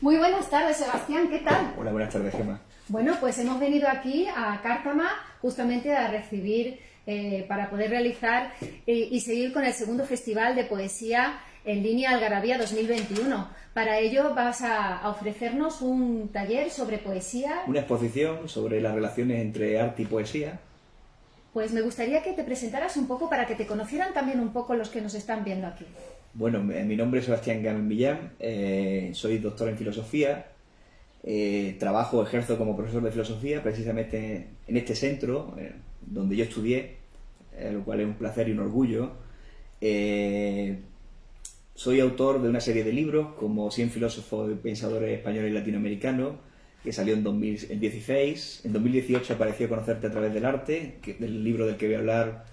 Muy buenas tardes, Sebastián, ¿qué tal? Hola, buenas tardes, Gemma. Bueno, pues hemos venido aquí a Cártama justamente a recibir, para poder realizar y seguir con el segundo Festival de Poesía en Línea Algarabía 2021. Para ello vas a ofrecernos un taller sobre poesía. Una exposición sobre las relaciones entre arte y poesía. Pues me gustaría que te presentaras un poco para que te conocieran también un poco los que nos están viendo aquí. Bueno, mi nombre es Sebastián Gámez Millán, soy doctor en filosofía, ejerzo como profesor de filosofía precisamente en este centro donde yo estudié, lo cual es un placer y un orgullo. Soy autor de una serie de libros como 100 filósofos y pensadores españoles y latinoamericanos, que salió en 2016. En 2018 apareció Conocerte a través del arte, que es el libro del que voy a hablar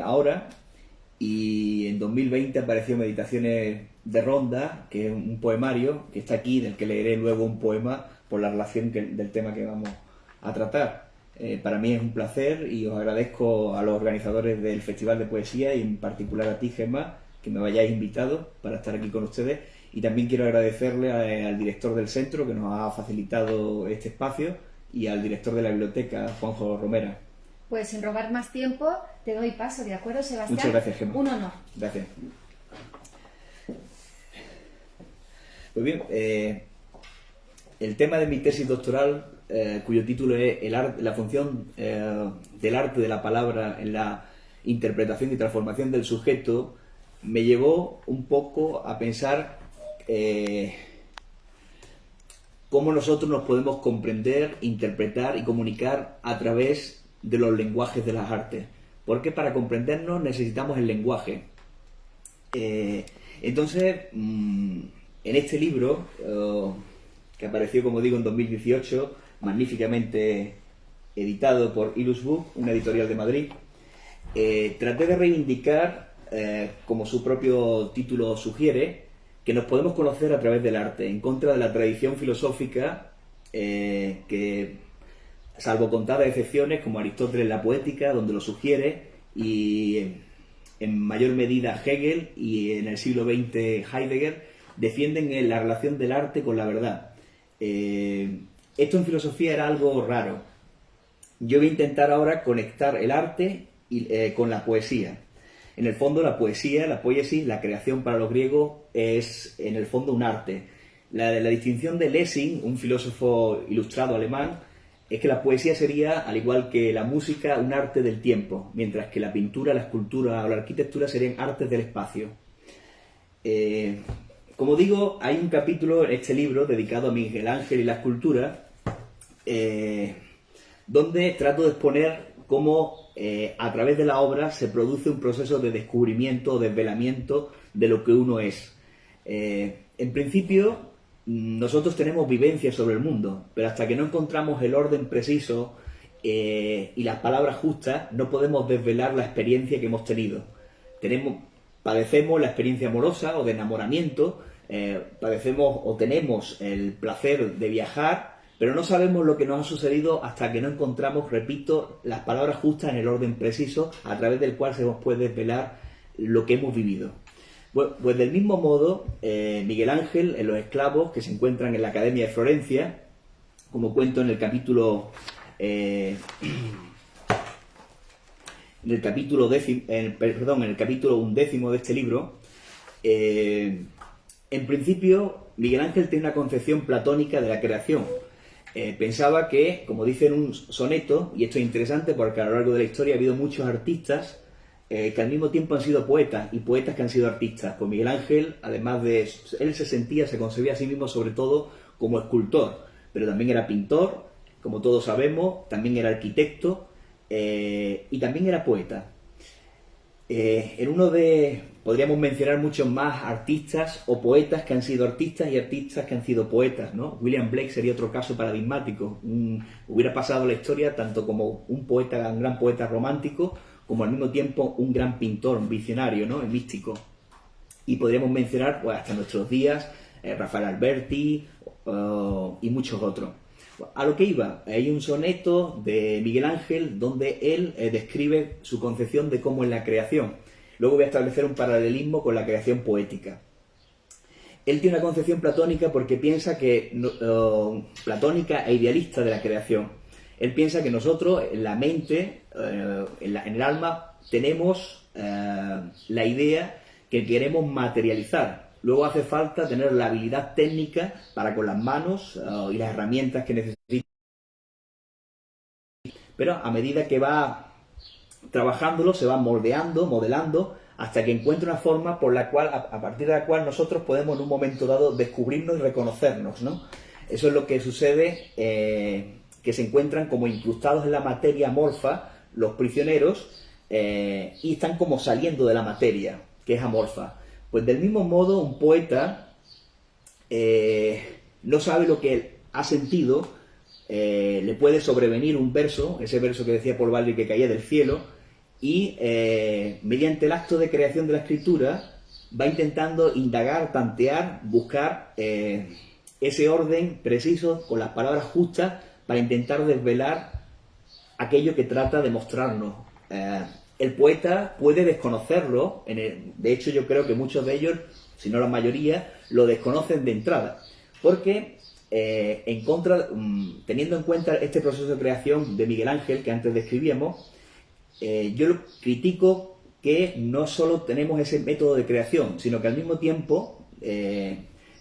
ahora. Y en 2020 apareció Meditaciones de Ronda, que es un poemario que está aquí, del que leeré luego un poema por la relación del tema que vamos a tratar. Para mí es un placer y os agradezco a los organizadores del Festival de Poesía y en particular a ti, Gemma, que me hayáis invitado para estar aquí con ustedes. Y también quiero agradecerle al director del centro que nos ha facilitado este espacio y al director de la biblioteca, Juanjo Romera. Pues sin robar más tiempo, te doy paso, ¿de acuerdo, Sebastián? Muchas gracias, Gemma. Un honor. Gracias. Pues bien, el tema de mi tesis doctoral, cuyo título es la función del arte de la palabra en la interpretación y transformación del sujeto, me llevó un poco a pensar cómo nosotros nos podemos comprender, interpretar y comunicar a través de los lenguajes de las artes, porque para comprendernos necesitamos el lenguaje. Entonces, en este libro, que apareció, como digo, en 2018, magníficamente editado por Ilus Book, una editorial de Madrid, traté de reivindicar, como su propio título sugiere, que nos podemos conocer a través del arte, en contra de la tradición filosófica que, salvo contadas excepciones como Aristóteles en la Poética, donde lo sugiere, y en mayor medida Hegel y en el siglo XX Heidegger, defienden la relación del arte con la verdad. Esto en filosofía era algo raro. Yo voy a intentar ahora conectar el arte con la poesía. En el fondo la poesía, la poiesis, la creación para los griegos, es en el fondo un arte. La distinción de Lessing, un filósofo ilustrado alemán, es que la poesía sería, al igual que la música, un arte del tiempo, mientras que la pintura, la escultura o la arquitectura serían artes del espacio. Como digo, hay un capítulo en este libro dedicado a Miguel Ángel y la escultura, donde trato de exponer cómo a través de la obra se produce un proceso de descubrimiento o desvelamiento de lo que uno es. En principio, nosotros tenemos vivencias sobre el mundo, pero hasta que no encontramos el orden preciso y las palabras justas, no podemos desvelar la experiencia que hemos tenido. Padecemos la experiencia amorosa o de enamoramiento, padecemos o tenemos el placer de viajar, pero no sabemos lo que nos ha sucedido hasta que no encontramos, repito, las palabras justas en el orden preciso a través del cual se nos puede desvelar lo que hemos vivido. Bueno, pues del mismo modo, Miguel Ángel, en Los esclavos, que se encuentran en la Academia de Florencia, como cuento en el capítulo en el capítulo 11 de este libro, en principio Miguel Ángel tiene una concepción platónica de la creación. Pensaba que, como dice en un soneto, y esto es interesante porque a lo largo de la historia ha habido muchos artistas que al mismo tiempo han sido poetas y poetas que han sido artistas. Pues Miguel Ángel, además de... él se concebía a sí mismo sobre todo como escultor, pero también era pintor, como todos sabemos, también era arquitecto y también era poeta. Podríamos mencionar muchos más artistas o poetas que han sido artistas y artistas que han sido poetas, ¿no? William Blake sería otro caso paradigmático. Hubiera pasado la historia tanto como un gran poeta romántico, como al mismo tiempo un gran pintor, un visionario, ¿no? Místico. Y podríamos mencionar, pues, hasta nuestros días, Rafael Alberti y muchos otros. A lo que iba, hay un soneto de Miguel Ángel donde él describe su concepción de cómo es la creación. Luego voy a establecer un paralelismo con la creación poética. Él tiene una concepción platónica porque piensa que, platónica e idealista de la creación. Él piensa que nosotros, en la mente, en el alma, tenemos la idea que queremos materializar. Luego hace falta tener la habilidad técnica para con las manos y las herramientas que necesitamos. Pero a medida que va trabajándolo, se va moldeando, modelando, hasta que encuentra una forma por la cual, a partir de la cual nosotros podemos en un momento dado descubrirnos y reconocernos, ¿no? Eso es lo que sucede, que se encuentran como incrustados en la materia amorfa los prisioneros y están como saliendo de la materia, que es amorfa. Pues del mismo modo, un poeta no sabe lo que él ha sentido, le puede sobrevenir un verso, ese verso que decía Paul Valéry que caía del cielo, y mediante el acto de creación de la escritura va intentando indagar, tantear, buscar ese orden preciso con las palabras justas para intentar desvelar aquello que trata de mostrarnos. El poeta puede desconocerlo, de hecho yo creo que muchos de ellos, si no la mayoría, lo desconocen de entrada, porque teniendo en cuenta este proceso de creación de Miguel Ángel que antes describíamos, yo lo critico que no solo tenemos ese método de creación, sino que al mismo tiempo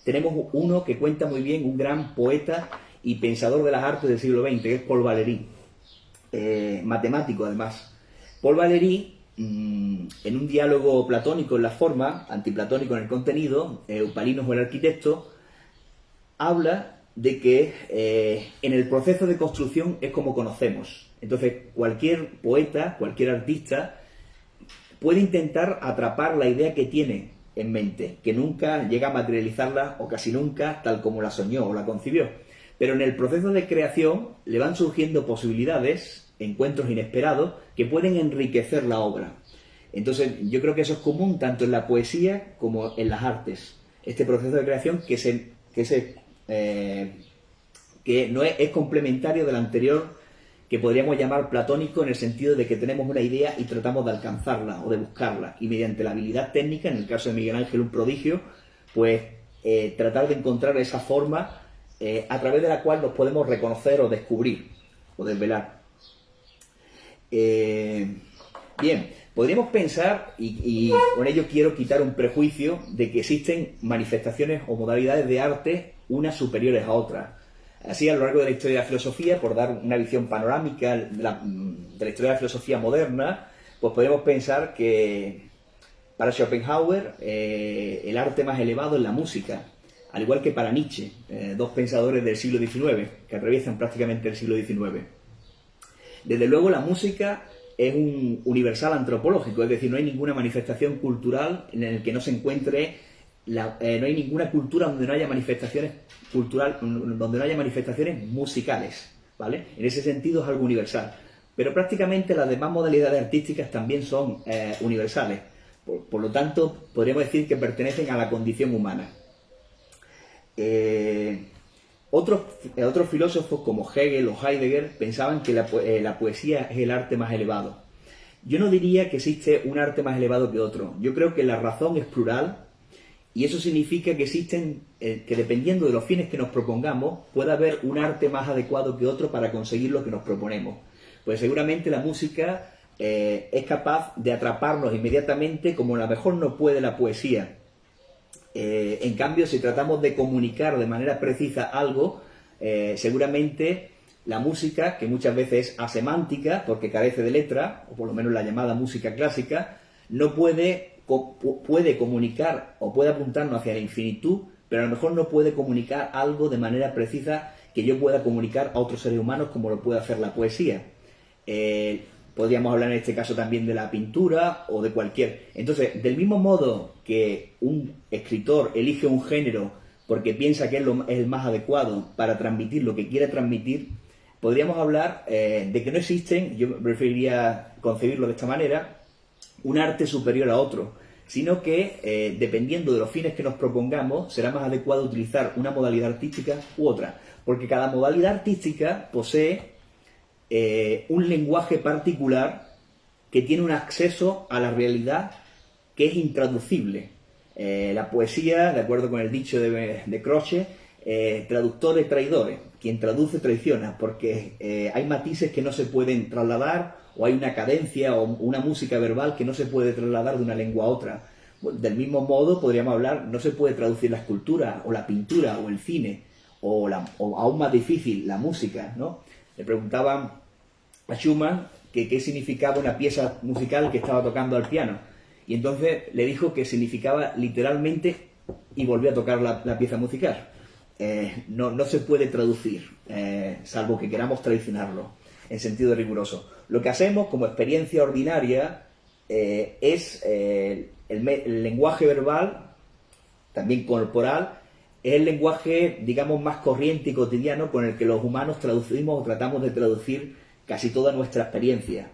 tenemos uno que cuenta muy bien, un gran poeta y pensador de las artes del siglo XX, que es Paul Valéry, matemático además. Paul Valéry, en un diálogo platónico en la forma, antiplatónico en el contenido, Eupalinos o el arquitecto, habla de que en el proceso de construcción es como conocemos. Entonces, cualquier poeta, cualquier artista puede intentar atrapar la idea que tiene en mente, que nunca llega a materializarla o casi nunca tal como la soñó o la concibió. Pero en el proceso de creación le van surgiendo posibilidades, encuentros inesperados, que pueden enriquecer la obra. Entonces, yo creo que eso es común tanto en la poesía como en las artes. Este proceso de creación que no es complementario del anterior, que podríamos llamar platónico, en el sentido de que tenemos una idea y tratamos de alcanzarla o de buscarla, y mediante la habilidad técnica, en el caso de Miguel Ángel un prodigio, pues tratar de encontrar esa forma a través de la cual nos podemos reconocer o descubrir o desvelar. Bien, podríamos pensar, y con ello quiero quitar un prejuicio, de que existen manifestaciones o modalidades de arte unas superiores a otras. Así, a lo largo de la historia de la filosofía, por dar una visión panorámica de la historia de la filosofía moderna, pues podemos pensar que para Schopenhauer el arte más elevado es la música, al igual que para Nietzsche, dos pensadores del siglo XIX, que atraviesan prácticamente el siglo XIX. Desde luego la música es un universal antropológico, es decir, no hay ninguna manifestación cultural en la que no se encuentre, no hay ninguna cultura donde no haya manifestaciones donde no haya manifestaciones musicales, ¿vale? En ese sentido es algo universal. Pero prácticamente las demás modalidades artísticas también son universales. Por lo tanto, podríamos decir que pertenecen a la condición humana. Otros filósofos como Hegel o Heidegger pensaban que la poesía es el arte más elevado. Yo no diría que existe un arte más elevado que otro. Yo creo que la razón es plural, y eso significa que que dependiendo de los fines que nos propongamos, puede haber un arte más adecuado que otro para conseguir lo que nos proponemos. Pues seguramente la música es capaz de atraparnos inmediatamente como a lo mejor no puede la poesía. En cambio, si tratamos de comunicar de manera precisa algo, seguramente la música, que muchas veces es asemántica porque carece de letra, o por lo menos la llamada música clásica, no puede comunicar o puede apuntarnos hacia la infinitud, pero a lo mejor no puede comunicar algo de manera precisa que yo pueda comunicar a otros seres humanos como lo puede hacer la poesía. Podríamos hablar en este caso también de la pintura o de cualquier. Entonces, del mismo modo que un escritor elige un género porque piensa que es el más adecuado para transmitir lo que quiere transmitir, podríamos hablar de que no existen, yo preferiría concebirlo de esta manera, un arte superior a otro, sino que dependiendo de los fines que nos propongamos, será más adecuado utilizar una modalidad artística u otra, porque cada modalidad artística posee un lenguaje particular que tiene un acceso a la realidad que es intraducible. La poesía, de acuerdo con el dicho de Croce, traductores traidores, quien traduce traiciona, porque hay matices que no se pueden trasladar, o hay una cadencia o una música verbal que no se puede trasladar de una lengua a otra. Bueno, del mismo modo podríamos hablar, no se puede traducir la escultura, o la pintura, o el cine, o aún más difícil, la música, ¿no? Le preguntaban a Schumann que qué significaba una pieza musical que estaba tocando al piano, y entonces le dijo que significaba literalmente y volvió a tocar la pieza musical. No se puede traducir, salvo que queramos traicionarlo en sentido riguroso. Lo que hacemos como experiencia ordinaria es el lenguaje verbal, también corporal, es el lenguaje, digamos, más corriente y cotidiano con el que los humanos traducimos o tratamos de traducir casi toda nuestra experiencia.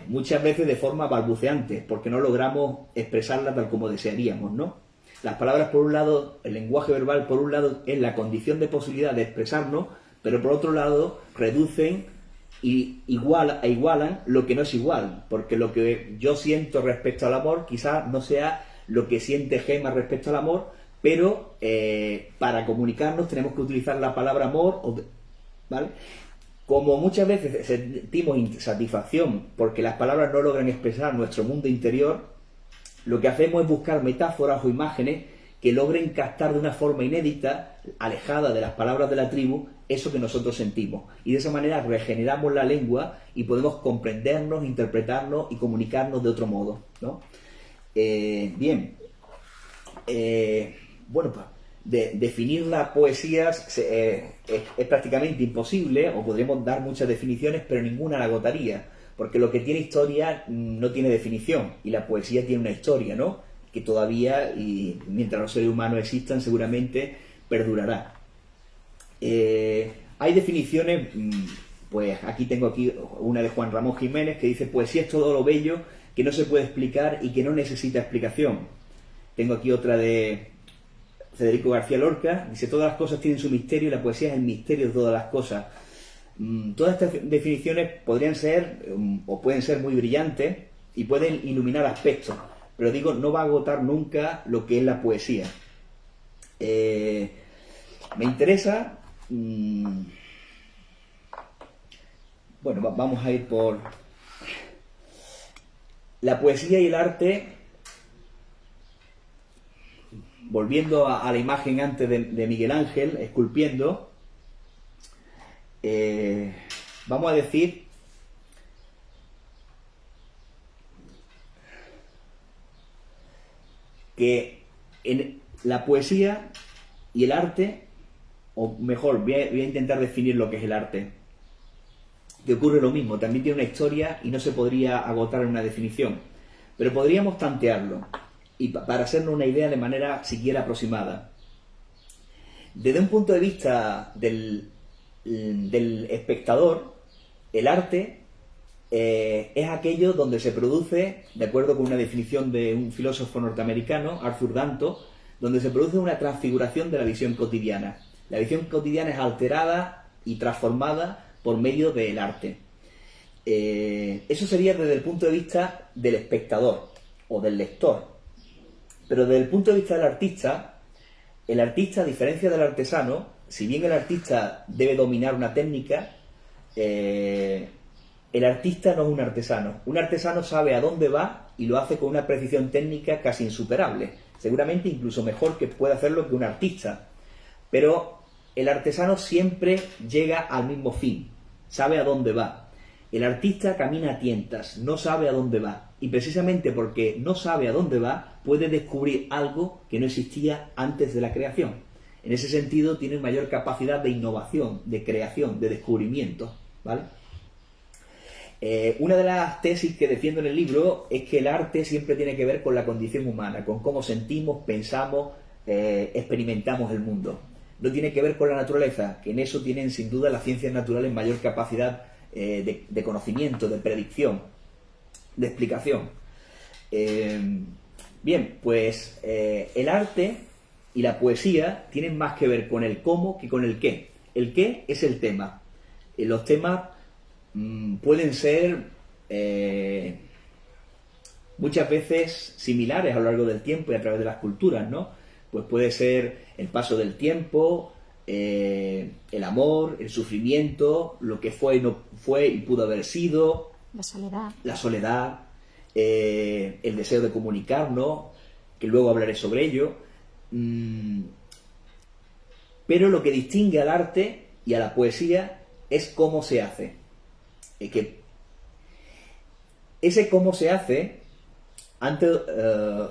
Muchas veces de forma balbuceante, porque no logramos expresarla tal como desearíamos, ¿no? Las palabras, por un lado, el lenguaje verbal, por un lado, es la condición de posibilidad de expresarnos, pero por otro lado, reducen y igualan lo que no es igual, porque lo que yo siento respecto al amor quizás no sea lo que siente Gemma respecto al amor, pero para comunicarnos tenemos que utilizar la palabra amor, ¿vale? Como muchas veces sentimos insatisfacción porque las palabras no logran expresar nuestro mundo interior, lo que hacemos es buscar metáforas o imágenes que logren captar de una forma inédita, alejada de las palabras de la tribu, eso que nosotros sentimos. Y de esa manera regeneramos la lengua y podemos comprendernos, interpretarnos y comunicarnos de otro modo, ¿no? Bien. Bueno, pues definir la poesía es prácticamente imposible, o podríamos dar muchas definiciones, pero ninguna la agotaría, porque lo que tiene historia no tiene definición, y la poesía tiene una historia, ¿no? Que todavía, y mientras los seres humanos existan, seguramente perdurará. Hay definiciones, pues aquí tengo una de Juan Ramón Jiménez, que dice: poesía es todo lo bello que no se puede explicar y que no necesita explicación. Tengo aquí otra de Federico García Lorca, dice: todas las cosas tienen su misterio y la poesía es el misterio de todas las cosas. Todas estas definiciones podrían ser, o pueden ser muy brillantes, y pueden iluminar aspectos, pero digo, no va a agotar nunca lo que es la poesía. Me interesa... bueno, vamos a ir por... La poesía y el arte, volviendo a la imagen antes de Miguel Ángel, esculpiendo, vamos a decir que en la poesía y el arte, o mejor, voy a intentar definir lo que es el arte, que ocurre lo mismo, también tiene una historia y no se podría agotar en una definición, pero podríamos tantearlo y para hacernos una idea de manera siquiera aproximada. Desde un punto de vista del espectador, el arte es aquello donde se produce, de acuerdo con una definición de un filósofo norteamericano, Arthur Danto, donde se produce una transfiguración de la visión cotidiana. La visión cotidiana es alterada y transformada por medio del arte. Eso sería desde el punto de vista del espectador o del lector. Pero desde el punto de vista del artista, el artista, a diferencia del artesano, si bien el artista debe dominar una técnica, el artista no es un artesano. Un artesano sabe a dónde va y lo hace con una precisión técnica casi insuperable. Seguramente incluso mejor que pueda hacerlo que un artista. Pero el artesano siempre llega al mismo fin, sabe a dónde va. El artista camina a tientas, no sabe a dónde va. Y precisamente porque no sabe a dónde va, puede descubrir algo que no existía antes de la creación. En ese sentido, tiene mayor capacidad de innovación, de creación, de descubrimiento, ¿vale? Una de las tesis que defiendo en el libro es que el arte siempre tiene que ver con la condición humana, con cómo sentimos, pensamos, experimentamos el mundo. No tiene que ver con la naturaleza, que en eso tienen sin duda las ciencias naturales mayor capacidad de conocimiento, de predicción, de explicación. Bien, pues el arte y la poesía tienen más que ver con el cómo que con el qué. El qué es el tema. Los temas pueden ser muchas veces similares a lo largo del tiempo y a través de las culturas, ¿no? Pues puede ser el paso del tiempo, el amor, el sufrimiento, lo que fue y no fue y pudo haber sido, la soledad, el deseo de comunicarnos, que luego hablaré sobre ello. Pero lo que distingue al arte y a la poesía es cómo se hace. Ese cómo se hace, antes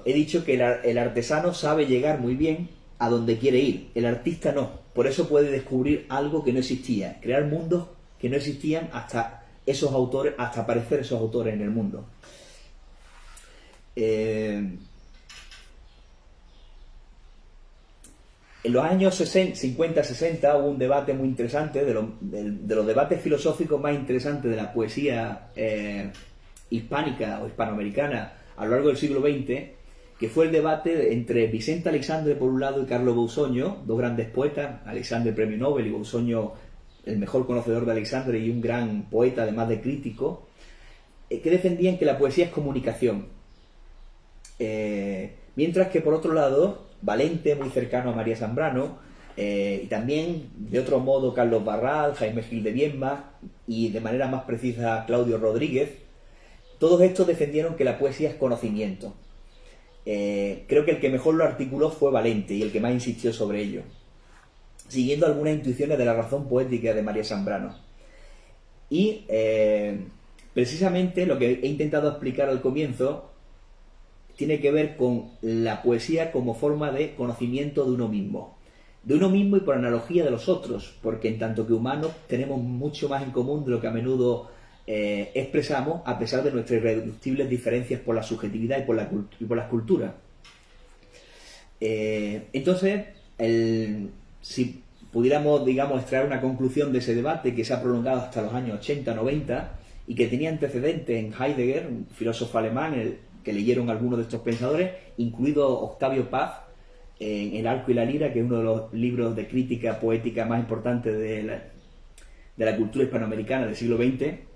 he dicho que el artesano sabe llegar muy bien a donde quiere ir, el artista no. Por eso puede descubrir algo que no existía, crear mundos que no existían hasta aparecer esos autores en el mundo. En los años 50-60 hubo un debate muy interesante, de los debates filosóficos más interesantes de la poesía hispánica o hispanoamericana a lo largo del siglo XX, que fue el debate entre Vicente Aleixandre por un lado y Carlo Bausoño, dos grandes poetas, Aleixandre premio Nobel y Bausoño el mejor conocedor de Aleixandre y un gran poeta además de crítico, que defendían que la poesía es comunicación. Mientras que por otro lado, Valente, muy cercano a María Zambrano, y también de otro modo Carlos Barral, Jaime Gil de Viedma y de manera más precisa Claudio Rodríguez, todos estos defendieron que la poesía es conocimiento. Creo que el que mejor lo articuló fue Valente y el que más insistió sobre ello, siguiendo algunas intuiciones de la razón poética de María Zambrano. Y precisamente lo que he intentado explicar al comienzo tiene que ver con la poesía como forma de conocimiento de uno mismo y por analogía de los otros, porque en tanto que humanos tenemos mucho más en común de lo que a menudo expresamos, a pesar de nuestras irreductibles diferencias por la subjetividad y por las culturas. Entonces, si pudiéramos, digamos, extraer una conclusión de ese debate que se ha prolongado hasta los años 80-90 y que tenía antecedentes en Heidegger, un filósofo alemán, que leyeron algunos de estos pensadores, incluido Octavio Paz, en El arco y la lira, que es uno de los libros de crítica poética más importantes de la cultura hispanoamericana del siglo XX.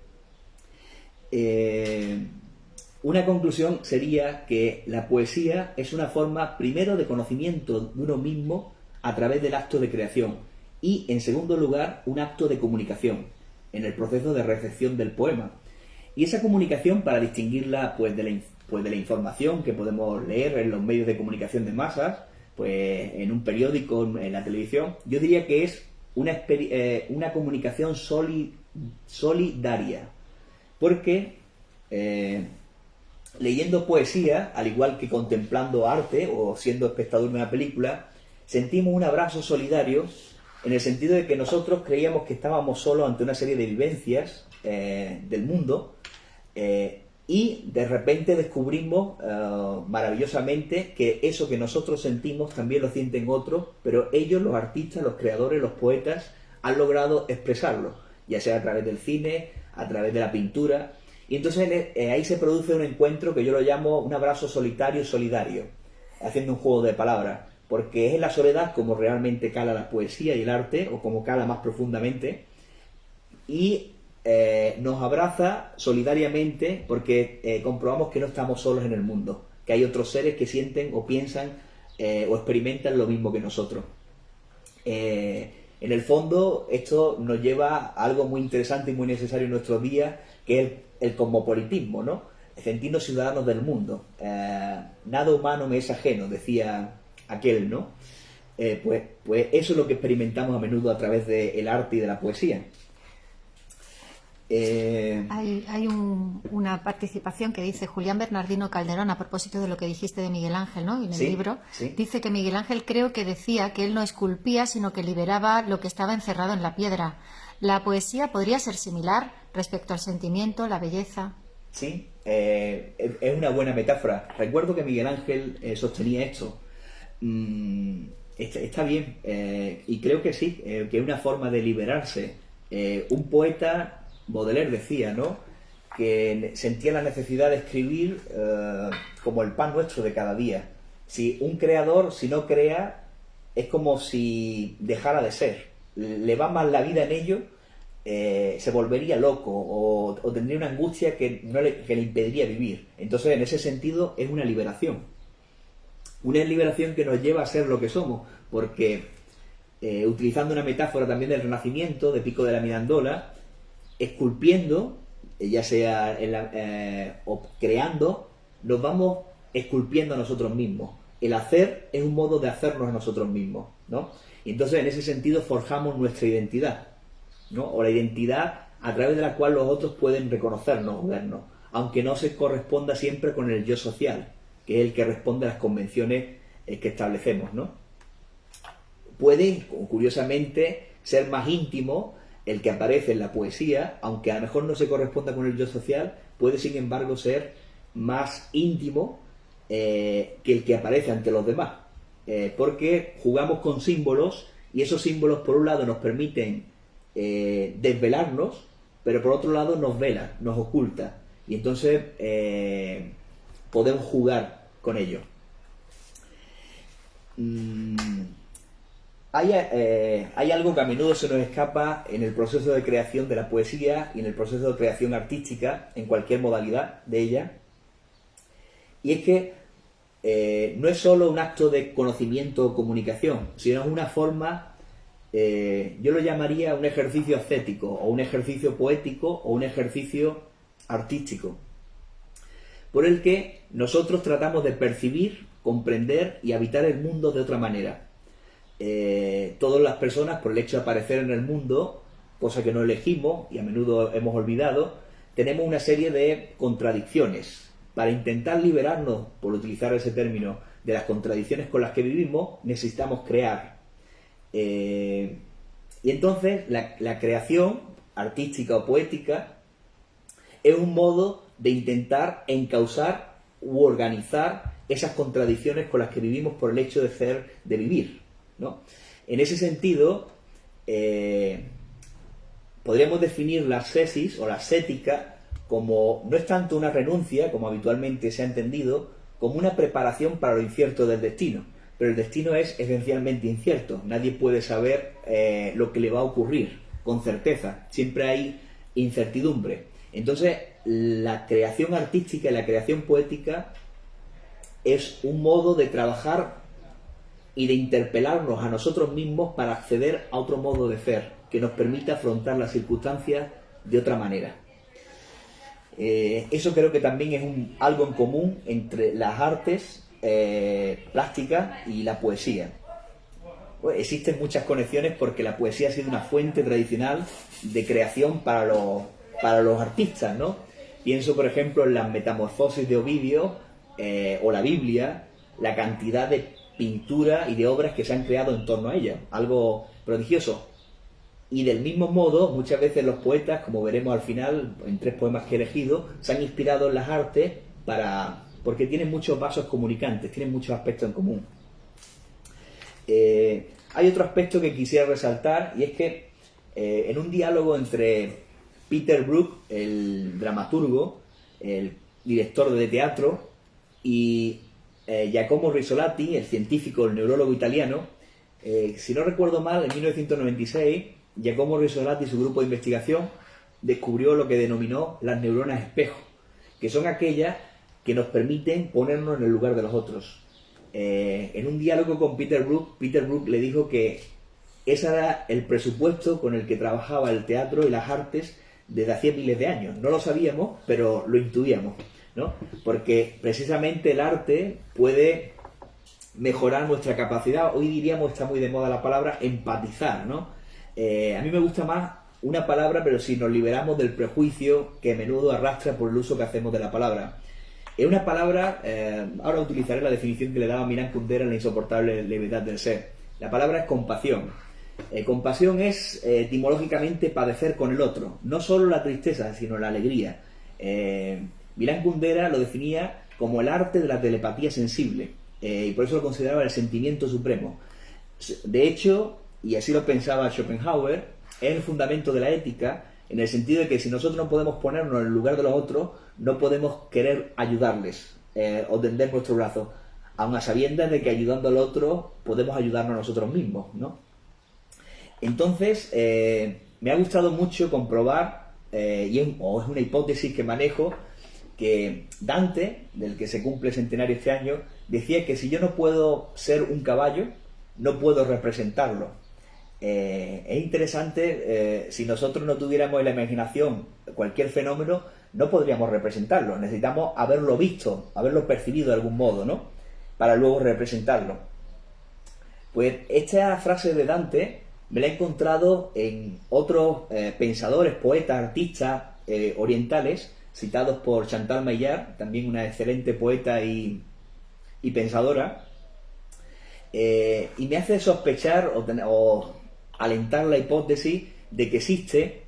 Una conclusión sería que la poesía es una forma, primero, de conocimiento de uno mismo a través del acto de creación y, en segundo lugar, un acto de comunicación en el proceso de recepción del poema. Y esa comunicación, para distinguirla pues de la información que podemos leer en los medios de comunicación de masas, pues en un periódico, en la televisión, yo diría que es una comunicación solidaria. Porque leyendo poesía, al igual que contemplando arte o siendo espectador de una película, sentimos un abrazo solidario en el sentido de que nosotros creíamos que estábamos solos ante una serie de vivencias del mundo y de repente descubrimos maravillosamente que eso que nosotros sentimos también lo sienten otros, pero ellos, los artistas, los creadores, los poetas, han logrado expresarlo, ya sea a través del cine, a través de la pintura. Y entonces ahí se produce un encuentro que yo lo llamo un abrazo solitario y solidario, haciendo un juego de palabras, porque es en la soledad como realmente cala la poesía y el arte, o como cala más profundamente, y nos abraza solidariamente porque comprobamos que no estamos solos en el mundo, que hay otros seres que sienten o piensan o experimentan lo mismo que nosotros. En el fondo, esto nos lleva a algo muy interesante y muy necesario en nuestros días, que es el cosmopolitismo, ¿no? Sentirnos ciudadanos del mundo. Nada humano me es ajeno, decía aquel, ¿no? Pues eso es lo que experimentamos a menudo a través del arte y de la poesía. Hay una participación que dice Julián Bernardino Calderón a propósito de lo que dijiste de Miguel Ángel, ¿no? En el libro, dice que Miguel Ángel creo que decía que él no esculpía, sino que liberaba lo que estaba encerrado en la piedra. ¿La poesía podría ser similar respecto al sentimiento, la belleza? Sí, es una buena metáfora. Recuerdo que Miguel Ángel sostenía esto. Está bien, y creo que sí, que es una forma de liberarse. Un poeta, Baudelaire, decía, ¿no?, que sentía la necesidad de escribir como el pan nuestro de cada día. Si un creador, si no crea, es como si dejara de ser. Le va mal la vida en ello se volvería loco o tendría una angustia que le impediría vivir. Entonces, en ese sentido, es una liberación. Una liberación que nos lleva a ser lo que somos, porque utilizando una metáfora también del Renacimiento, de Pico de la Mirandola, esculpiendo, ya sea o creando, nos vamos esculpiendo a nosotros mismos. El hacer es un modo de hacernos a nosotros mismos, ¿no? Y entonces, en ese sentido, forjamos nuestra identidad, ¿no? O la identidad a través de la cual los otros pueden reconocernos o vernos, aunque no se corresponda siempre con el yo social, que es el que responde a las convenciones que establecemos, ¿no? Puede, curiosamente, ser más íntimo el que aparece en la poesía, aunque a lo mejor no se corresponda con el yo social, puede sin embargo ser más íntimo que el que aparece ante los demás, porque jugamos con símbolos y esos símbolos por un lado nos permiten desvelarnos, pero por otro lado nos vela, nos oculta, y entonces podemos jugar con ello. Hay algo que a menudo se nos escapa en el proceso de creación de la poesía y en el proceso de creación artística, en cualquier modalidad de ella, y es que no es solo un acto de conocimiento o comunicación, sino es una forma, yo lo llamaría un ejercicio ascético, o un ejercicio poético, o un ejercicio artístico, por el que nosotros tratamos de percibir, comprender y habitar el mundo de otra manera. Todas las personas, por el hecho de aparecer en el mundo, cosa que no elegimos y a menudo hemos olvidado, tenemos una serie de contradicciones. Para intentar liberarnos, por utilizar ese término, de las contradicciones con las que vivimos, necesitamos crear. Y entonces la creación artística o poética es un modo de intentar encauzar u organizar esas contradicciones con las que vivimos por el hecho de vivir, ¿no? En ese sentido, podríamos definir la ascesis o la ascética como no es tanto una renuncia, como habitualmente se ha entendido, como una preparación para lo incierto del destino. Pero el destino es esencialmente incierto. Nadie puede saber lo que le va a ocurrir con certeza. Siempre hay incertidumbre. Entonces, la creación artística y la creación poética es un modo de trabajar y de interpelarnos a nosotros mismos para acceder a otro modo de ser que nos permita afrontar las circunstancias de otra manera. Eso creo que también es algo en común entre las artes plásticas y la poesía. Pues existen muchas conexiones porque la poesía ha sido una fuente tradicional de creación para los artistas, ¿no? Pienso, por ejemplo, en las Metamorfosis de Ovidio o la Biblia, la cantidad de pintura y de obras que se han creado en torno a ella, algo prodigioso. Y del mismo modo, muchas veces los poetas, como veremos al final, en 3 poemas que he elegido, se han inspirado en las artes porque tienen muchos vasos comunicantes, tienen muchos aspectos en común. Hay otro aspecto que quisiera resaltar, y es que en un diálogo entre Peter Brook, el dramaturgo, el director de teatro, y Giacomo Rizzolatti, el científico, el neurólogo italiano, si no recuerdo mal, en 1996, Giacomo Rizzolatti y su grupo de investigación descubrió lo que denominó las neuronas espejo, que son aquellas que nos permiten ponernos en el lugar de los otros. En un diálogo con Peter Brook le dijo que ese era el presupuesto con el que trabajaba el teatro y las artes desde hacía miles de años. No lo sabíamos, pero lo intuíamos, ¿no? Porque precisamente el arte puede mejorar nuestra capacidad. Hoy diríamos, está muy de moda la palabra empatizar, ¿no? A mí me gusta más una palabra, pero si nos liberamos del prejuicio que a menudo arrastra por el uso que hacemos de la palabra. Es una palabra, ahora utilizaré la definición que le daba Milan Kundera en La insoportable levedad del ser. La palabra es compasión. Compasión es etimológicamente padecer con el otro, no solo la tristeza, sino la alegría. Milan Kundera lo definía como el arte de la telepatía sensible, y por eso lo consideraba el sentimiento supremo. De hecho, y así lo pensaba Schopenhauer, es el fundamento de la ética, en el sentido de que si nosotros no podemos ponernos en el lugar de los otros, no podemos querer ayudarles o tender nuestro brazo, aun a sabiendas de que ayudando al otro podemos ayudarnos a nosotros mismos, ¿no? Entonces, me ha gustado mucho comprobar, o es una hipótesis que manejo, que Dante, del que se cumple el centenario este año, decía que si yo no puedo ser un caballo, no puedo representarlo. Es interesante, si nosotros no tuviéramos en la imaginación cualquier fenómeno, no podríamos representarlo. Necesitamos haberlo visto, haberlo percibido de algún modo, ¿no? Para luego representarlo. Pues esta frase de Dante me la he encontrado en otros pensadores, poetas, artistas orientales, citados por Chantal Maillard, también una excelente poeta y pensadora, y me hace sospechar o alentar la hipótesis de que existe,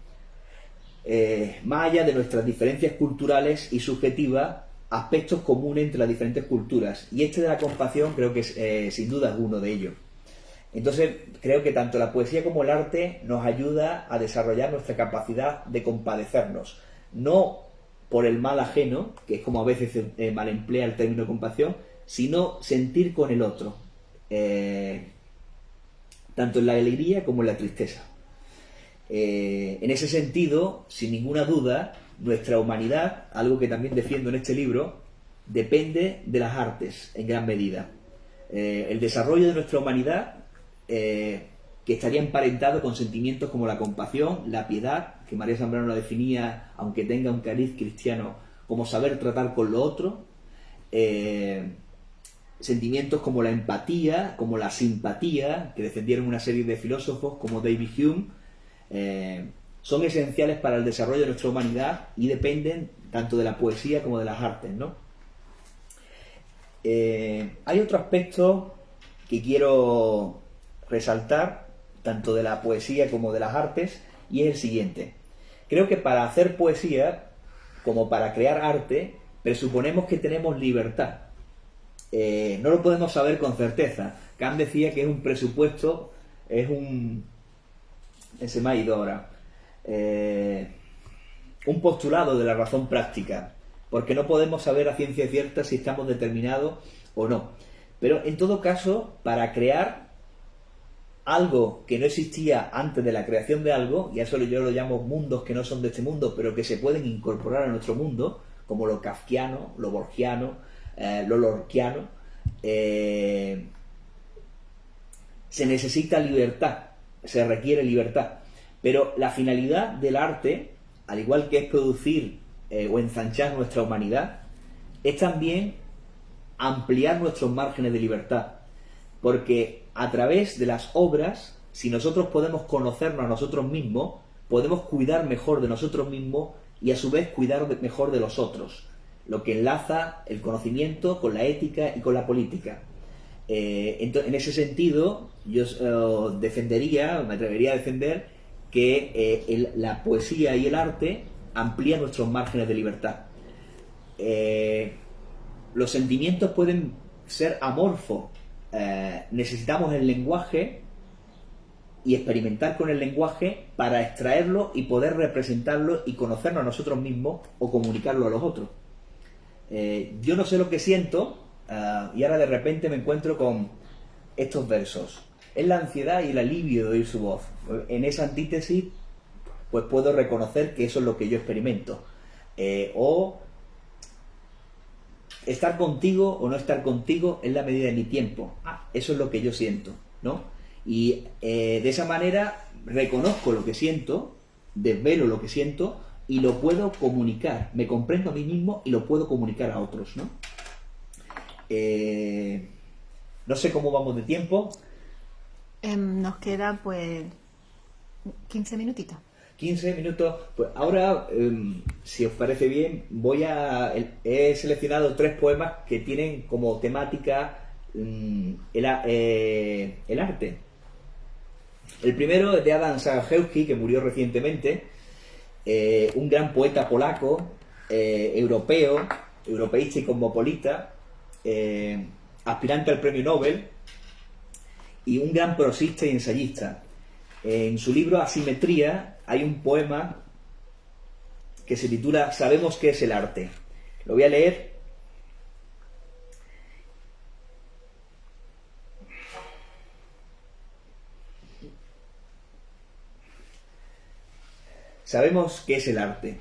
más allá de nuestras diferencias culturales y subjetivas, aspectos comunes entre las diferentes culturas, y este de la compasión creo que es sin duda uno de ellos. Entonces creo que tanto la poesía como el arte nos ayuda a desarrollar nuestra capacidad de compadecernos, no por el mal ajeno, que es como a veces se mal emplea el término compasión, sino sentir con el otro, tanto en la alegría como en la tristeza. En ese sentido, sin ninguna duda, nuestra humanidad, algo que también defiendo en este libro, depende de las artes en gran medida. El desarrollo de nuestra humanidad, que estaría emparentado con sentimientos como la compasión, la piedad, que María Zambrano la definía, aunque tenga un cariz cristiano, como saber tratar con lo otro, sentimientos como la empatía, como la simpatía, que defendieron una serie de filósofos como David Hume, son esenciales para el desarrollo de nuestra humanidad y dependen tanto de la poesía como de las artes, ¿no? Hay otro aspecto que quiero resaltar, tanto de la poesía como de las artes, y es el siguiente. Creo que para hacer poesía, como para crear arte, presuponemos que tenemos libertad. No lo podemos saber con certeza. Kant decía que es un presupuesto, se me ha ido ahora, un postulado de la razón práctica, porque no podemos saber a ciencia cierta si estamos determinados o no. Pero en todo caso, para crear algo que no existía antes de la creación de algo, y a eso yo lo llamo mundos que no son de este mundo, pero que se pueden incorporar a nuestro mundo, como lo kafkiano, lo borgiano, lo lorquiano, se necesita libertad, se requiere libertad. Pero la finalidad del arte, al igual que es producir o ensanchar nuestra humanidad, es también ampliar nuestros márgenes de libertad. Porque a través de las obras, si nosotros podemos conocernos a nosotros mismos, podemos cuidar mejor de nosotros mismos y a su vez cuidar mejor de los otros, lo que enlaza el conocimiento con la ética y con la política. En ese sentido, yo defendería, me atrevería a defender que la poesía y el arte amplían nuestros márgenes de libertad. Los sentimientos pueden ser amorfos. Necesitamos el lenguaje y experimentar con el lenguaje para extraerlo y poder representarlo y conocernos a nosotros mismos o comunicarlo a los otros. Yo no sé lo que siento, y ahora de repente me encuentro con estos versos. Es la ansiedad y el alivio de oír su voz. En esa antítesis, pues puedo reconocer que eso es lo que yo experimento. O estar contigo o no estar contigo es la medida de mi tiempo. Eso es lo que yo siento, ¿no? Y de esa manera reconozco lo que siento, desvelo lo que siento y lo puedo comunicar. Me comprendo a mí mismo y lo puedo comunicar a otros, ¿no? No sé cómo vamos de tiempo. Nos queda pues 15 minutitos. 15 minutos. Pues ahora, si os parece bien, he seleccionado 3 poemas que tienen como temática el arte. El primero es de Adam Zagajewski, que murió recientemente, un gran poeta polaco, europeísta y cosmopolita, aspirante al premio Nobel, y un gran prosista y ensayista. En su libro Asimetría hay un poema que se titula Sabemos qué es el arte. Lo voy a leer. Sabemos qué es el arte.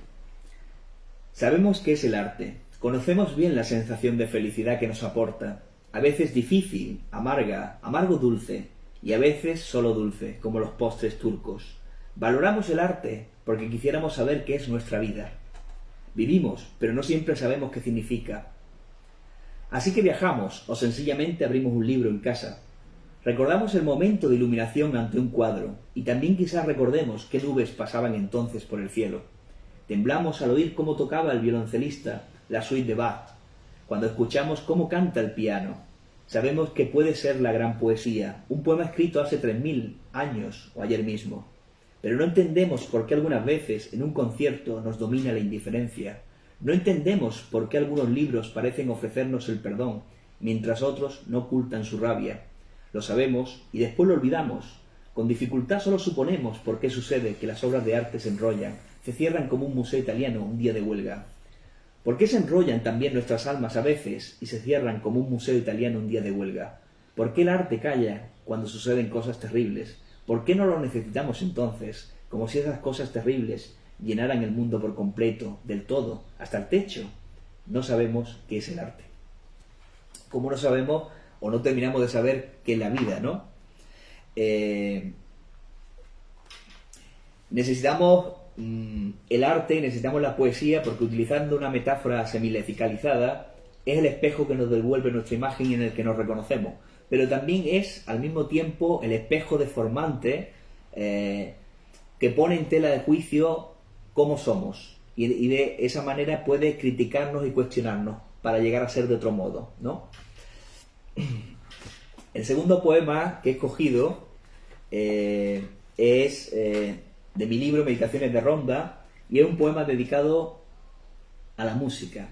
Sabemos qué es el arte. Conocemos bien la sensación de felicidad que nos aporta. A veces difícil, amarga, amargo dulce, y a veces solo dulce, como los postres turcos. Valoramos el arte porque quisiéramos saber qué es nuestra vida. Vivimos, pero no siempre sabemos qué significa. Así que viajamos, o sencillamente abrimos un libro en casa. Recordamos el momento de iluminación ante un cuadro, y también quizás recordemos qué nubes pasaban entonces por el cielo. Temblamos al oír cómo tocaba el violoncelista la suite de Bach. Cuando escuchamos cómo canta el piano, sabemos que puede ser la gran poesía, un poema escrito hace 3000 años o ayer mismo. Pero no entendemos por qué algunas veces en un concierto nos domina la indiferencia. No entendemos por qué algunos libros parecen ofrecernos el perdón, mientras otros no ocultan su rabia. Lo sabemos y después lo olvidamos. Con dificultad solo suponemos por qué sucede que las obras de arte se enrollan, se cierran como un museo italiano un día de huelga. ¿Por qué se enrollan también nuestras almas a veces y se cierran como un museo italiano un día de huelga? ¿Por qué el arte calla cuando suceden cosas terribles? ¿Por qué no lo necesitamos entonces, como si esas cosas terribles llenaran el mundo por completo, del todo, hasta el techo? No sabemos qué es el arte. Como no sabemos o no terminamos de saber qué es la vida, ¿no? Necesitamos el arte, necesitamos la poesía, porque utilizando una metáfora semilexicalizada, es el espejo que nos devuelve nuestra imagen y en el que nos reconocemos. Pero también es, al mismo tiempo, el espejo deformante que pone en tela de juicio cómo somos. Y de esa manera puede criticarnos y cuestionarnos para llegar a ser de otro modo, ¿no? El segundo poema que he escogido es de mi libro Meditaciones de Ronda, y es un poema dedicado a la música.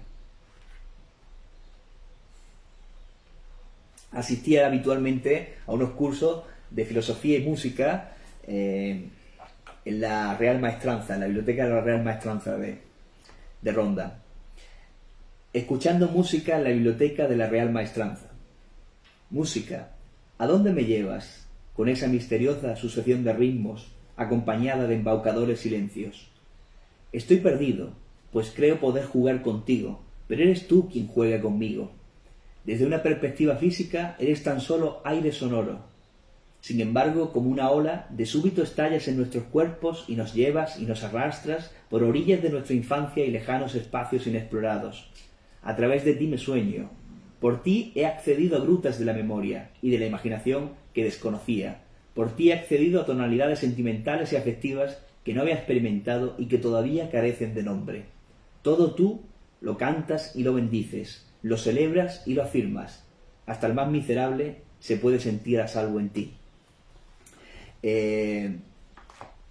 Asistía habitualmente a unos cursos de filosofía y música en la Real Maestranza, en la biblioteca de la Real Maestranza de Ronda. Escuchando música en la biblioteca de la Real Maestranza. Música, ¿a dónde me llevas con esa misteriosa sucesión de ritmos acompañada de embaucadores silencios? Estoy perdido, pues creo poder jugar contigo, pero eres tú quien juega conmigo. Desde una perspectiva física eres tan solo aire sonoro. Sin embargo, como una ola, de súbito estallas en nuestros cuerpos y nos llevas y nos arrastras por orillas de nuestra infancia y lejanos espacios inexplorados. A través de ti me sueño. Por ti he accedido a grutas de la memoria y de la imaginación que desconocía. Por ti he accedido a tonalidades sentimentales y afectivas que no había experimentado y que todavía carecen de nombre. Todo tú lo cantas y lo bendices, lo celebras y lo afirmas. Hasta el más miserable se puede sentir a salvo en ti. De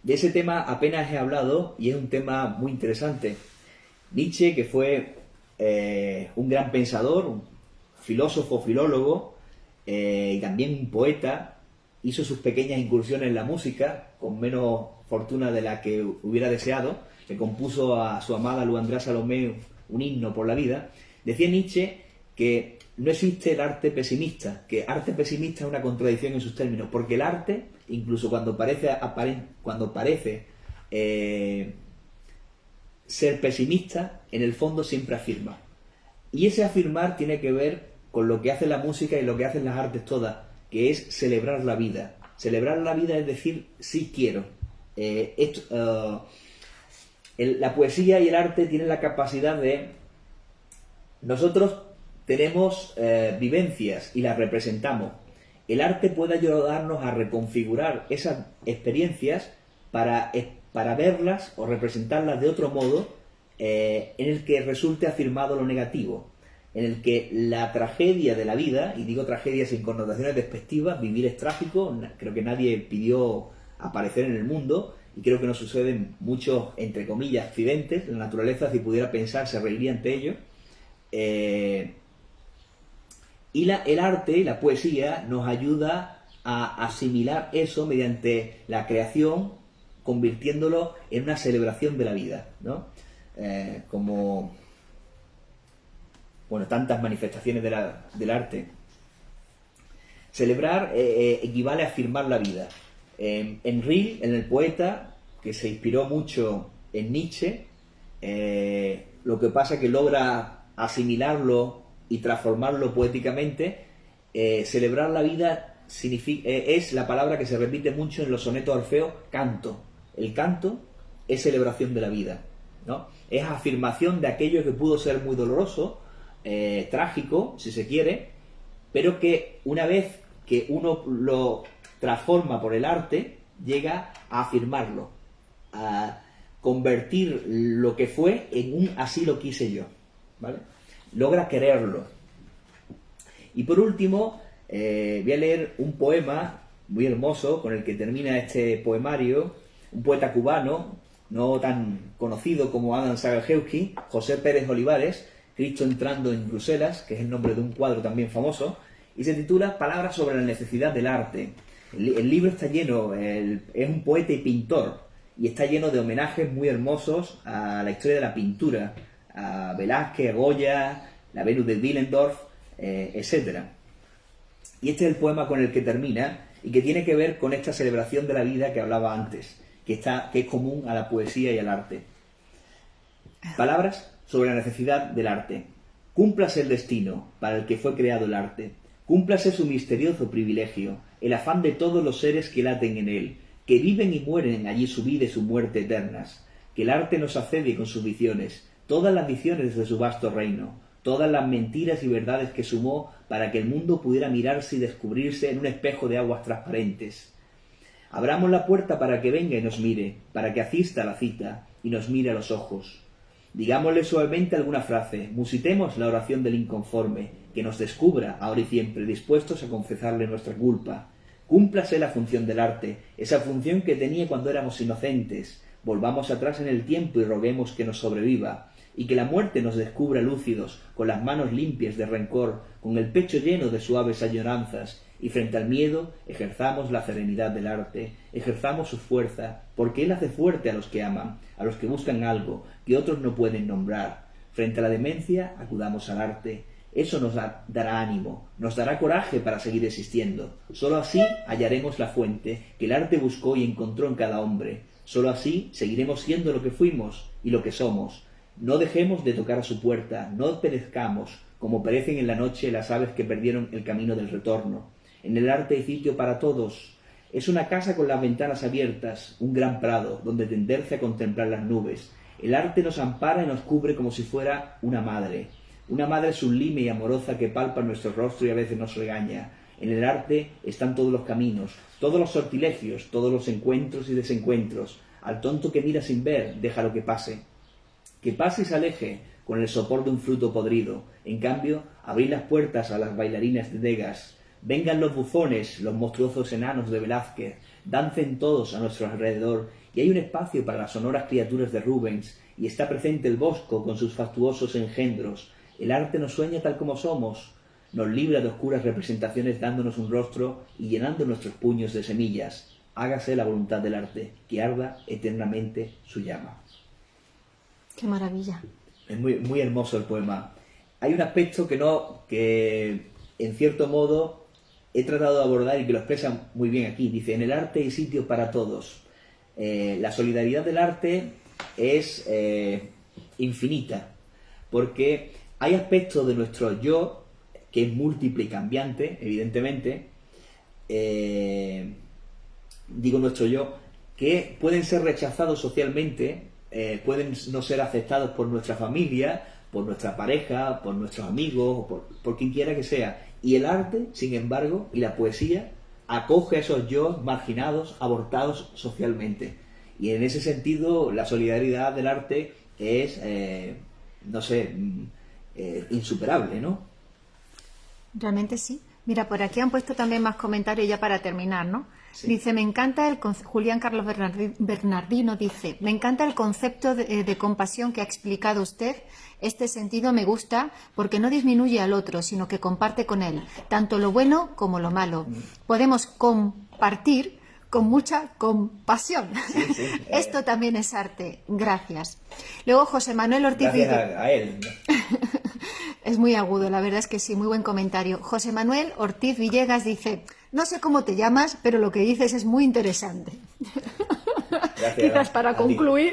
ese tema apenas he hablado y es un tema muy interesante. Nietzsche, que fue un gran pensador, un filósofo, filólogo y también un poeta, hizo sus pequeñas incursiones en la música, con menos fortuna de la que hubiera deseado. Le compuso a su amada Luandrá Salomé un himno por la vida. Decía Nietzsche que no existe el arte pesimista, que arte pesimista es una contradicción en sus términos, porque el arte, incluso cuando parece ser pesimista, en el fondo siempre afirma. Y ese afirmar tiene que ver con lo que hace la música y lo que hacen las artes todas, que es celebrar la vida. Celebrar la vida es decir, sí quiero. La poesía y el arte tienen la capacidad de... Nosotros tenemos vivencias y las representamos. El arte puede ayudarnos a reconfigurar esas experiencias para verlas o representarlas de otro modo en el que resulte afirmado lo negativo, en el que la tragedia de la vida, y digo tragedia sin connotaciones despectivas, vivir es trágico, creo que nadie pidió aparecer en el mundo, y creo que nos suceden muchos, entre comillas, accidentes. La naturaleza, si pudiera pensar, se reiría ante ello. Y el arte y la poesía nos ayuda a asimilar eso mediante la creación, convirtiéndolo en una celebración de la vida, ¿no? Como tantas manifestaciones del arte. Celebrar equivale a afirmar la vida. En Rilke, en el poeta, que se inspiró mucho en Nietzsche, lo que pasa es que logra asimilarlo y transformarlo poéticamente. Celebrar la vida es la palabra que se repite mucho en los sonetos Orfeo, canto. El canto es celebración de la vida, ¿no? Es afirmación de aquello que pudo ser muy doloroso, trágico, si se quiere, pero que una vez que uno lo transforma por el arte, llega a afirmarlo, a convertir lo que fue en un así lo quise yo, ¿vale? Logra quererlo. Y por último, voy a leer un poema muy hermoso con el que termina este poemario, un poeta cubano, no tan conocido como Adam Sagalewski, José Pérez Olivares, Cristo entrando en Bruselas, que es el nombre de un cuadro también famoso, y se titula Palabras sobre la necesidad del arte. El libro está lleno, es un poeta y pintor, y está lleno de homenajes muy hermosos a la historia de la pintura, a Velázquez, a Goya, la Venus de Willendorf, etc. Y este es el poema con el que termina, y que tiene que ver con esta celebración de la vida que hablaba antes, que es común a la poesía y al arte. Palabras sobre la necesidad del arte. Cúmplase el destino para el que fue creado el arte. Cúmplase su misterioso privilegio, el afán de todos los seres que laten en él, que viven y mueren allí su vida y su muerte eternas. Que el arte nos accede con sus visiones, todas las visiones de su vasto reino, todas las mentiras y verdades que sumó para que el mundo pudiera mirarse y descubrirse en un espejo de aguas transparentes. Abramos la puerta para que venga y nos mire, para que asista a la cita y nos mire a los ojos. Digámosle suavemente alguna frase, musitemos la oración del inconforme, que nos descubra, ahora y siempre, dispuestos a confesarle nuestra culpa. Cúmplase la función del arte, esa función que tenía cuando éramos inocentes. Volvamos atrás en el tiempo y roguemos que nos sobreviva, y que la muerte nos descubra lúcidos, con las manos limpias de rencor, con el pecho lleno de suaves añoranzas, y frente al miedo ejerzamos la serenidad del arte, ejerzamos su fuerza, porque él hace fuerte a los que aman, a los que buscan algo que otros no pueden nombrar. Frente a la demencia acudamos al arte. Eso nos dará ánimo, nos dará coraje para seguir existiendo. Solo así hallaremos la fuente que el arte buscó y encontró en cada hombre. Solo así seguiremos siendo lo que fuimos y lo que somos. No dejemos de tocar a su puerta, no perezcamos, como perecen en la noche las aves que perdieron el camino del retorno. En el arte hay sitio para todos. Es una casa con las ventanas abiertas, un gran prado, donde tenderse a contemplar las nubes. El arte nos ampara y nos cubre como si fuera una madre sublime y amorosa que palpa nuestro rostro y a veces nos regaña. En el arte están todos los caminos, todos los sortilegios, todos los encuentros y desencuentros. Al tonto que mira sin ver, déjalo que pase y se aleje con el sopor de un fruto podrido. En cambio, abrid las puertas a las bailarinas de Degas. Vengan los bufones, los monstruosos enanos de Velázquez, dancen todos a nuestro alrededor, y hay un espacio para las sonoras criaturas de Rubens, y está presente el bosco con sus fastuosos engendros. El arte nos sueña tal como somos, nos libra de oscuras representaciones dándonos un rostro y llenando nuestros puños de semillas. Hágase la voluntad del arte, que arda eternamente su llama. ¡Qué maravilla! Es muy, muy hermoso el poema. Hay un aspecto que en cierto modo he tratado de abordar y que lo expresa muy bien aquí. Dice, en el arte hay sitio para todos. La solidaridad del arte es infinita, porque hay aspectos de nuestro yo que es múltiple y cambiante, evidentemente. Digo nuestro yo, que pueden ser rechazados socialmente, pueden no ser aceptados por nuestra familia, por nuestra pareja, por nuestros amigos, o por quien quiera que sea. Y el arte, sin embargo, y la poesía, acoge a esos yo marginados, abortados socialmente. Y en ese sentido, la solidaridad del arte es, insuperable, ¿no? Realmente sí. Mira, por aquí han puesto también más comentarios ya para terminar, ¿no? Sí. Dice, me encanta Julián Carlos Bernardino dice, me encanta el concepto de compasión que ha explicado usted. Este sentido me gusta porque no disminuye al otro, sino que comparte con él, tanto lo bueno como lo malo. Podemos compartir con mucha compasión. Sí, sí, Esto también es arte. Gracias. Luego José Manuel Ortiz dice... a él, ¿no? Es muy agudo, la verdad es que sí, muy buen comentario. José Manuel Ortiz Villegas dice, no sé cómo te llamas, pero lo que dices es muy interesante. Gracias, quizás para concluir,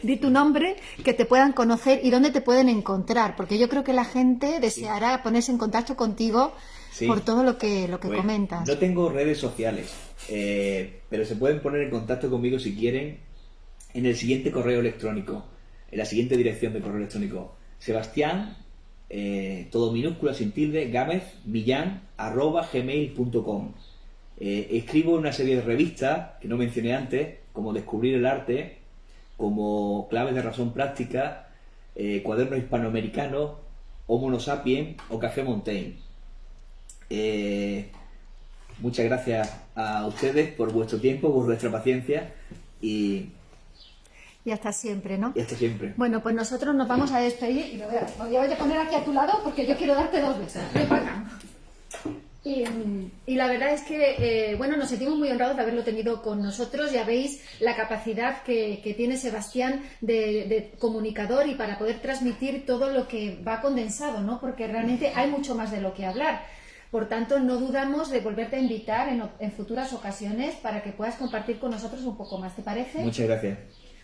Di tu nombre, que te puedan conocer y dónde te pueden encontrar, porque yo creo que la gente deseará ponerse en contacto contigo por todo lo que comentas. No tengo redes sociales, pero se pueden poner en contacto conmigo si quieren en el siguiente correo electrónico, en la siguiente dirección de correo electrónico: Sebastián, todo minúscula, sin tilde, gamezmillán@gmail.com. Escribo una serie de revistas que no mencioné antes, como Descubrir el Arte, como Claves de Razón Práctica, Cuaderno Hispanoamericano, Homo Sapiens o Café Montaigne. Muchas gracias a ustedes por vuestro tiempo, por vuestra paciencia y hasta siempre, ¿no? Y hasta siempre. Bueno, pues nosotros nos vamos a despedir y me voy a poner aquí a tu lado porque yo quiero darte 2 besos. Ven para acá. Y la verdad es que, bueno, nos sentimos muy honrados de haberlo tenido con nosotros. Ya veis la capacidad que tiene Sebastián de comunicador y para poder transmitir todo lo que va condensado, ¿no? Porque realmente hay mucho más de lo que hablar. Por tanto, no dudamos de volverte a invitar en futuras ocasiones para que puedas compartir con nosotros un poco más. ¿Te parece? Muchas gracias.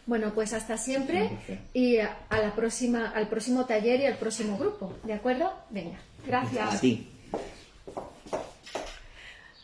Bueno, pues hasta siempre y al próximo taller y al próximo grupo, ¿de acuerdo? Venga, gracias. A ti.